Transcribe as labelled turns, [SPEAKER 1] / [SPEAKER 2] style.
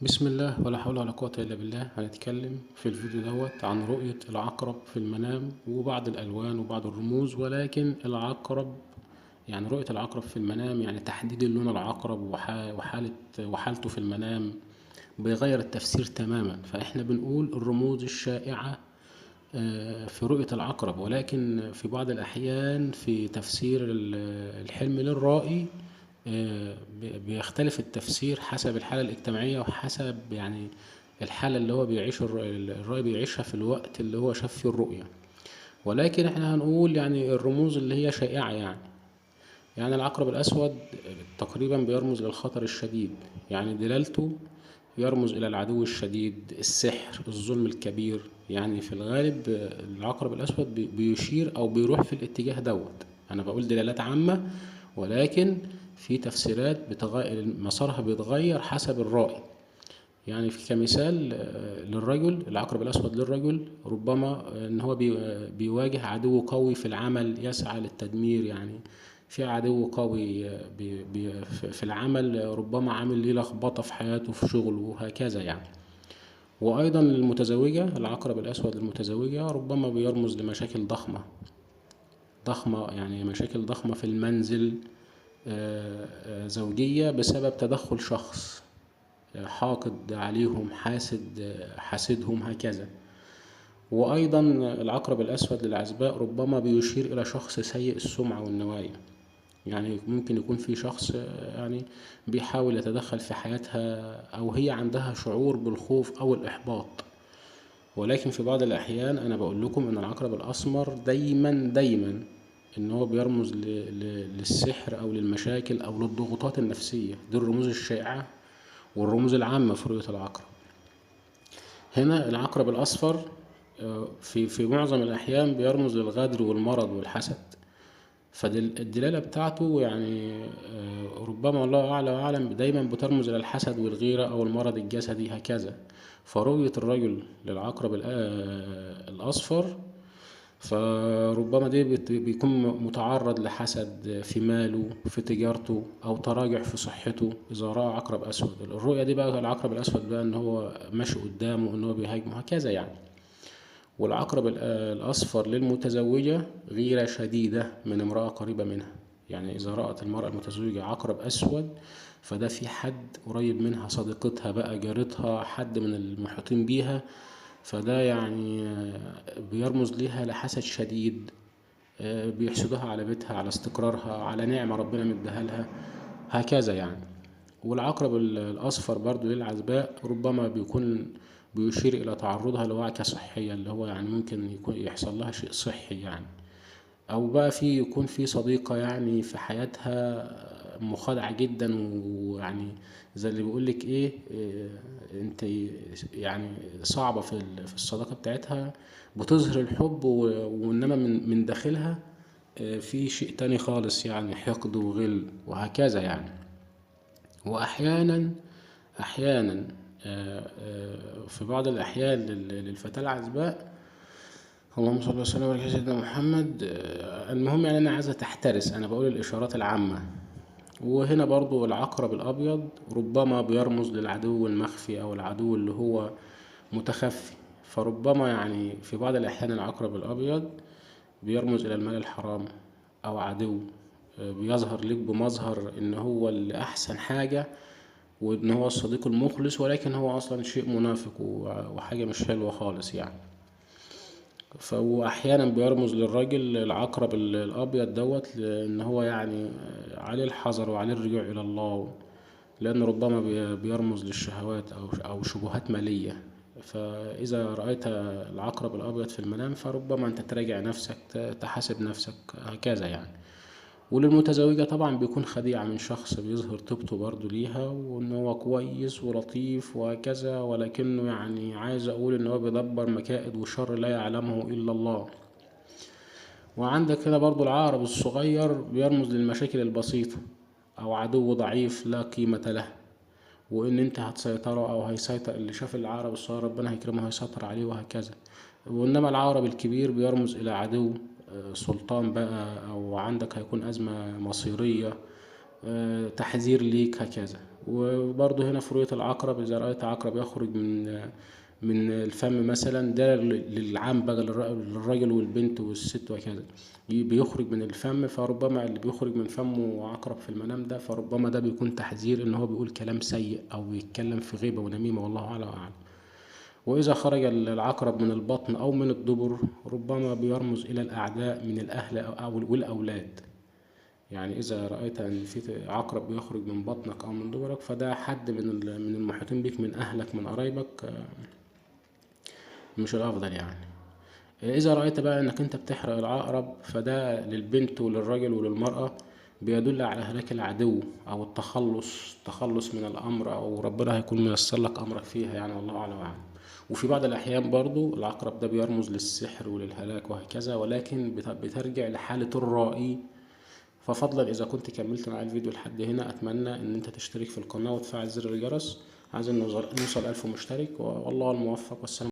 [SPEAKER 1] بسم الله ولا حول ولا قوة إلا بالله. هنتكلم في الفيديو عن رؤية العقرب في المنام وبعض الألوان وبعض الرموز، ولكن العقرب يعني رؤية العقرب في المنام، يعني تحديد اللون العقرب وحالته في المنام بيغير التفسير تماما. فإحنا بنقول الرموز الشائعة في رؤية العقرب، ولكن في بعض الأحيان في تفسير الحلم للرائي بيختلف التفسير حسب الحالة الاجتماعية وحسب يعني الحالة اللي هو بيعيش الرائي بيعيشها في الوقت اللي هو شاف فيه الرؤية. ولكن احنا هنقول يعني الرموز اللي هي شائعة، يعني العقرب الأسود تقريبا بيرمز للخطر الشديد، يعني دلالته يرمز إلى العدو الشديد، السحر، الظلم الكبير. يعني في الغالب العقرب الأسود بيشير أو بيروح في الاتجاه أنا بقول دلالات عامة، ولكن في تفسيرات مسارها بيتغير حسب الرائي. يعني كمثال للرجل، العقرب الأسود للرجل ربما إن هو بيواجه عدو قوي في العمل يسعى للتدمير. يعني في عدو قوي في العمل، ربما عامل ليه لخبطة في حياته في شغله وهكذا يعني. وأيضا المتزوجة، العقرب الأسود المتزوجة ربما بيرمز لمشاكل ضخمة، يعني مشاكل ضخمة في المنزل، زوجية بسبب تدخل شخص حاقد عليهم، حاسدهم هكذا. وأيضا العقرب الأسود للعزباء ربما بيشير إلى شخص سيء السمعة والنوايا. يعني ممكن يكون في شخص يعني بيحاول يتدخل في حياتها، أو هي عندها شعور بالخوف أو الإحباط. ولكن في بعض الأحيان أنا بقول لكم إن العقرب الأسمر دايما إن هو بيرمز للسحر أو للمشاكل أو للضغوطات النفسية. دي الرموز الشائعة والرموز العامة في رؤية العقرب. هنا العقرب الأصفر في معظم الأحيان بيرمز للغدر والمرض والحسد. فالدلالة بتاعته يعني ربما الله أعلى وأعلم دايما بترمز إلى الحسد والغيرة أو المرض الجسدي هكذا. فرؤية الرجل للعقرب الأصفر فربما دي بيكون متعرض لحسد في ماله، في تجارته، أو تراجع في صحته إذا رأى عقرب أسود. الرؤية دي بقى العقرب الأسود بقى إن هو ماشي قدامه، إن هو بيهاجمه هكذا يعني. والعقرب الأصفر للمتزوجة غيرة شديدة من امرأة قريبة منها. يعني إذا رأت المرأة المتزوجة عقرب أسود فده في حد قريب منها، صديقتها بقى، جارتها، حد من المحيطين بيها، فده يعني بيرمز ليها لحسد شديد، بيحسدوها على بيتها، على استقرارها، على نعمة ربنا مديها لها هكذا يعني. والعقرب الأصفر برضو للعزباء ربما بيكون بيشير إلى تعرضها لوعكة صحية، اللي هو يعني ممكن يكون يحصل لها شيء صحي يعني، أو بقى يكون في صديقة يعني في حياتها مخادعة جدا، ويعني زي اللي بيقولك انت يعني صعبة في الصداقة بتاعتها، بتظهر الحب وإنما من داخلها في شيء تاني خالص، يعني حقد وغل وهكذا يعني. وأحيانا في بعض الأحيان للفتاة العزباء، اللهم صل وسلم على سيدنا محمد، المهم يعني أنا عايزة تحترس، أنا بقول الإشارات العامة. وهنا برضو العقرب الأبيض ربما بيرمز للعدو المخفي أو العدو اللي هو متخفي. فربما يعني في بعض الأحيان العقرب الأبيض بيرمز إلى المال الحرام أو عدو بيظهر لك بمظهر إن هو اللي أحسن حاجة وإن هو الصديق المخلص، ولكن هو أصلا شيء منافق وحاجة مش حلوة خالص يعني. فهو أحيانا بيرمز للراجل العقرب الأبيض إن هو يعني عليه الحذر وعليه الرجوع إلى الله، لأن ربما بيرمز للشهوات أو شبهات مالية. فإذا رأيت العقرب الأبيض في المنام فربما أنت تراجع نفسك، تحاسب نفسك هكذا يعني. وللمتزوجة طبعا بيكون خديعة من شخص بيظهر طيبته برضو ليها وإن هو كويس ولطيف وهكذا، ولكنه يعني عايز أقول إن هو بيدبر مكائد وشر لا يعلمه إلا الله. وعندك هنا برضو العقرب الصغير بيرمز للمشاكل البسيطة أو عدو ضعيف لا قيمة له، وإن أنت هتسيطره أو هيسيطر اللي شاف العقرب الصغير ربنا هيكرمه هيسيطر عليه وهكذا. وإنما العقرب الكبير بيرمز إلى عدو، سلطان بقى، أو عندك هيكون أزمة مصيرية، تحذير ليك هكذا. وبرضه هنا في رؤية العقرب، إذا رأيت عقرب يخرج من الفم مثلا، ده للعام بقى، للراجل والبنت والست وكذا، بيخرج من الفم، فربما اللي بيخرج من فمه عقرب في المنام ده، فربما ده بيكون تحذير ان هو بيقول كلام سيء او بيتكلم في غيبة ونميمة، والله اعلم. وإذا خرج العقرب من البطن أو من الدبر، ربما بيرمز إلى الأعداء من الأهل أو والأولاد. يعني إذا رأيت أن في عقرب بيخرج من بطنك أو من دبرك، فده حد من المحيطين بك، من أهلك، من قرايبك، مش الأفضل يعني. إذا رأيت بقى إنك أنت بتحرق العقرب، فده للبنت وللرجل وللمرأة، بيدل على هلاك العدو أو التخلص من الأمر، أو ربنا هيكون ميسر لك أمرك فيها يعني، والله أعلم وأعلم. وفي بعض الأحيان برضو العقرب ده بيرمز للسحر وللهلاك وهكذا، ولكن بترجع لحالة الرائي. ففضلا إذا كنت كملت معايا الفيديو لحد هنا، أتمنى إن أنت تشترك في القناة وتفعل زر الجرس. عايزين نوصل 1000 مشترك، والله الموفق، والسلام.